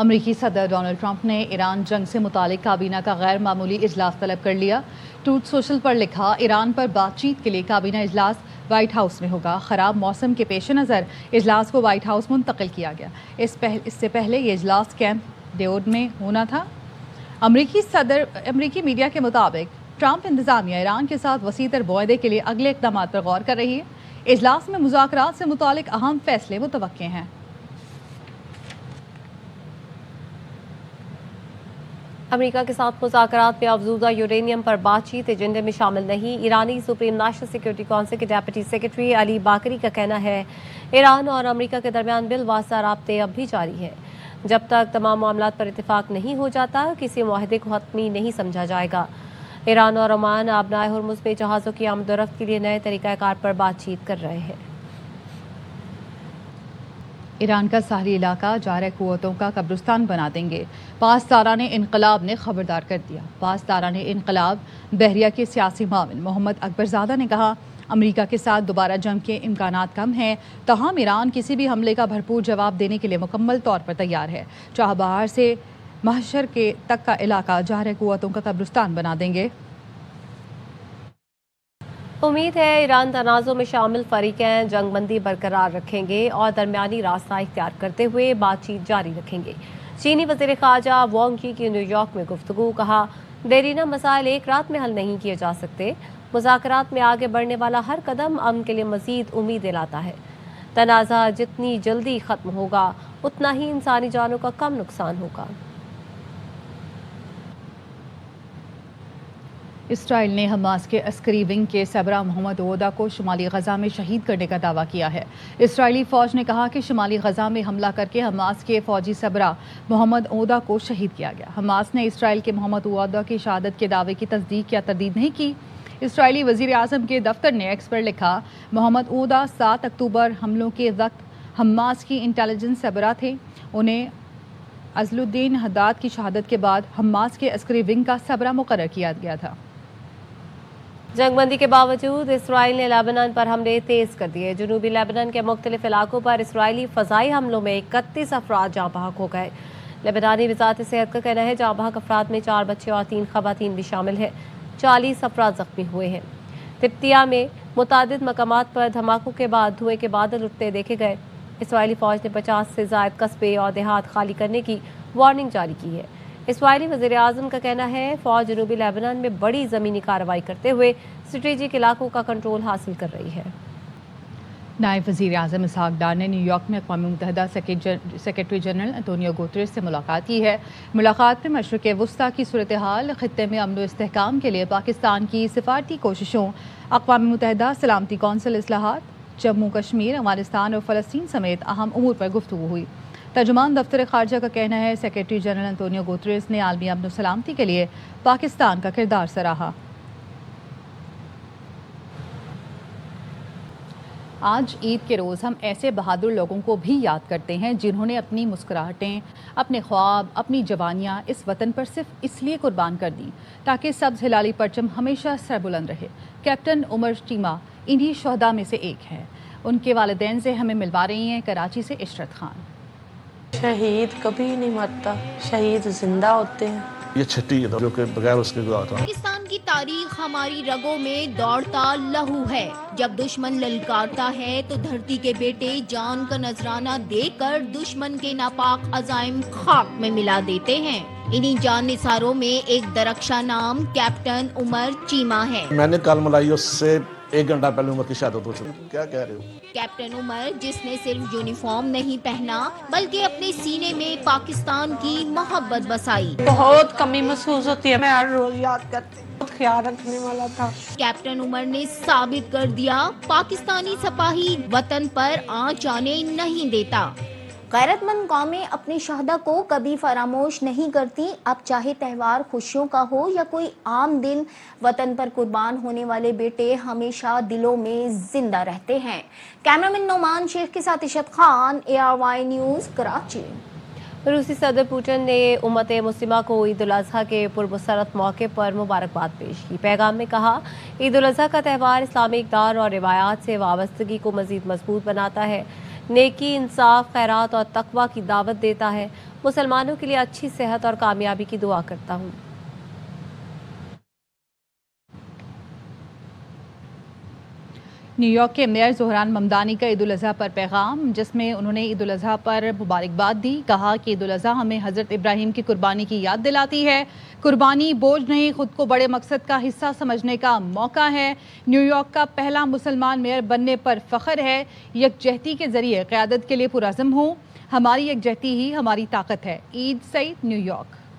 امریکی صدر Donald Trump نے ایران جنگ سے متعلق کابینہ کا غیر معمولی اجلاس طلب کر لیا۔ ٹروتھ سوشل پر لکھا، ایران پر بات چیت کے لیے کابینہ اجلاس وائٹ ہاؤس میں ہوگا۔ خراب موسم کے پیش نظر اجلاس کو وائٹ ہاؤس منتقل کیا گیا۔ اس سے پہلے یہ اجلاس کیمپ ڈیوڈ میں ہونا تھا۔ امریکی میڈیا کے مطابق ٹرمپ انتظامیہ ایران کے ساتھ وسیع تر معاہدے کے لیے اگلے اقدامات پر غور کر رہی ہے۔ اجلاس میں مذاکرات سے متعلق اہم فیصلے متوقع ہیں۔ امریکہ کے ساتھ مذاکرات میں افزودہ یورینیم پر بات چیت ایجنڈے میں شامل نہیں۔ ایرانی سپریم نیشنل سیکورٹی کونسل کے ڈیپٹی سیکرٹری علی باکری کا کہنا ہے، ایران اور امریکہ کے درمیان بالواسطہ رابطے اب بھی جاری ہیں۔ جب تک تمام معاملات پر اتفاق نہیں ہو جاتا، کسی معاہدے کو حتمی نہیں سمجھا جائے گا۔ ایران اور عمان آبنائے ہرمز میں جہازوں کی آمد و رفت کے لیے نئے طریقہ کار پر بات چیت کر رہے ہیں۔ ایران کا ساحلی علاقہ جارح قوتوں کا قبرستان بنا دیں گے، پاسداران انقلاب نے خبردار کر دیا۔ پاسداران انقلاب بحریہ کے سیاسی معاون محمد اکبر زادہ نے کہا، امریکہ کے ساتھ دوبارہ جنگ کے امکانات کم ہیں، تاہم ایران کسی بھی حملے کا بھرپور جواب دینے کے لیے مکمل طور پر تیار ہے۔ چاہ بہار سے محشر کے تک کا علاقہ جارح قوتوں کا قبرستان بنا دیں گے۔ امید ہے ایران تنازع میں شامل فریقین جنگ بندی برقرار رکھیں گے اور درمیانی راستہ اختیار کرتے ہوئے بات چیت جاری رکھیں گے۔ چینی وزیر خارجہ وانگ یی کی نیو یارک میں گفتگو، کہا، دیرینہ مسائل ایک رات میں حل نہیں کیے جا سکتے۔ مذاکرات میں آگے بڑھنے والا ہر قدم امن کے لیے مزید امید لاتا ہے۔ تنازع جتنی جلدی ختم ہوگا اتنا ہی انسانی جانوں کا کم نقصان ہوگا۔ اسرائیل نے حماس کے عسکری ونگ کے سربراہ محمد عودہ کو شمالی غزہ میں شہید کرنے کا دعویٰ کیا ہے۔ اسرائیلی فوج نے کہا کہ شمالی غزہ میں حملہ کر کے حماس کے فوجی سربراہ محمد عودہ کو شہید کیا گیا۔ حماس نے اسرائیل کے محمد عودہ کی شہادت کے دعوے کی تصدیق یا تردید نہیں کی۔ اسرائیلی وزیر اعظم کے دفتر نے ایکس پر لکھا، محمد عودہ 7 اکتوبر حملوں کے وقت حماس کی انٹیلیجنس سربراہ تھے۔ انہیں عزل الدین حداد کی شہادت کے بعد حماس کے عسکری ونگ کا سربراہ مقرر کیا گیا تھا۔ جنگ بندی کے باوجود اسرائیل نے لیبنان پر حملے تیز کر دیے۔ جنوبی لیبنان کے مختلف علاقوں پر اسرائیلی فضائی حملوں میں 31 افراد جاں بحق ہو گئے۔ لیبنانی وزارت صحت کا کہنا ہے جاں بحق افراد میں 4 بچے اور 3 خواتین بھی شامل ہیں۔ 40 افراد زخمی ہوئے ہیں۔ تبتیہ میں متعدد مقامات پر دھماکوں کے بعد دھوئیں کے بادل اٹھتے دیکھے گئے۔ اسرائیلی فوج نے 50 سے زائد قصبے اور دیہات خالی کرنے کی وارننگ جاری کی ہے۔ اسرائیلی وزیر اعظم کا کہنا ہے فوج جنوبی لیبنان میں بڑی زمینی کارروائی کرتے ہوئے اسٹریٹجک علاقوں کا کنٹرول حاصل کر رہی ہے۔ نائب وزیر اعظم اسحاق ڈار نے نیو یارک میں اقوام متحدہ سیکرٹری جنرل انٹونیو گوتریس سے ملاقات کی ہے۔ ملاقات میں مشرق وسطیٰ کی صورتحال، خطے میں امن و استحکام کے لیے پاکستان کی سفارتی کوششوں، اقوام متحدہ سلامتی کونسل اصلاحات، جموں کشمیر، افغانستان اور فلسطین سمیت اہم امور پر گفتگو ہوئی۔ ترجمان دفتر خارجہ کا کہنا ہے سیکرٹری جنرل انٹونیو گوتریس نے عالمی امن و سلامتی کے لیے پاکستان کا کردار سراہا۔ آج عید کے روز ہم ایسے بہادر لوگوں کو بھی یاد کرتے ہیں جنہوں نے اپنی مسکراہٹیں، اپنے خواب، اپنی جوانیاں اس وطن پر صرف اس لیے قربان کر دیں تاکہ سبز ہلالی پرچم ہمیشہ سربلند رہے۔ کیپٹن عمر چیمہ انہی شہداء میں سے ایک ہیں۔ ان کے والدین سے ہمیں ملوا رہی ہیں کراچی سے عشرت خان۔ شہید کبھی نہیں مرتا، شہید زندہ ہوتے ہیں۔ یہ چھٹی ہے جو کہ بغیر اس کے گزارتا ہوں۔ پاکستان کی تاریخ ہماری رگوں میں دوڑتا لہو ہے۔ جب دشمن للکارتا ہے تو دھرتی کے بیٹے جان کا نذرانہ دے کر دشمن کے ناپاک عزائم خاک میں ملا دیتے ہیں۔ انہی جان نثاروں میں ایک درخشاں نام کیپٹن عمر چیمہ ہے۔ میں نے کل ملائی اس سے 1 گھنٹہ پہلے عمر کی شہادت ہو چکی۔ کیا کہہ رہے ہو؟ کیپٹن عمر جس نے صرف یونیفارم نہیں پہنا بلکہ اپنے سینے میں پاکستان کی محبت بسائی۔ بہت کمی محسوس ہوتی ہے، میں ہر روز یاد کرتی ہوں، بہت خیال رکھنے والا تھا۔ کیپٹن عمر نے ثابت کر دیا پاکستانی سپاہی وطن پر آنچ آنے نہیں دیتا۔ غیرت مند قومیں اپنے شہداء کو کبھی فراموش نہیں کرتی۔ اب چاہے تہوار خوشیوں کا ہو یا کوئی عام دن، وطن پر قربان ہونے والے بیٹے ہمیشہ دلوں میں زندہ رہتے ہیں۔ کیمرامین نعمان شیخ کے ساتھ عشرت خان، ARY نیوز، کراچی۔ روسی صدر پوٹن نے امت مسلمہ کو عید الاضحیٰ کے پرمسرت موقع پر مبارکباد پیش کی۔ پیغام میں کہا، عید الاضحیٰ کا تہوار اسلامی اقدار اور روایات سے وابستگی کو مزید مضبوط بناتا ہے، نیکی، انصاف، خیرات اور تقوی کی دعوت دیتا ہے مسلمانوں کے لیے اچھی صحت اور کامیابی کی دعا کرتا ہوں۔ نیو یارک کے میئر زہران ممدانی کا عید الاضحیٰ پر پیغام، جس میں انہوں نے عید الاضحیٰ پر مبارکباد دی۔ کہا کہ عید الاضحیٰ ہمیں حضرت ابراہیم کی قربانی کی یاد دلاتی ہے۔ قربانی بوجھ نہیں، خود کو بڑے مقصد کا حصہ سمجھنے کا موقع ہے۔ نیو یارک کا پہلا مسلمان میئر بننے پر فخر ہے۔ یکجہتی کے ذریعے قیادت کے لیے پرعزم ہوں۔ ہماری یکجہتی ہی ہماری طاقت ہے۔ عید سعید، نیو یارک۔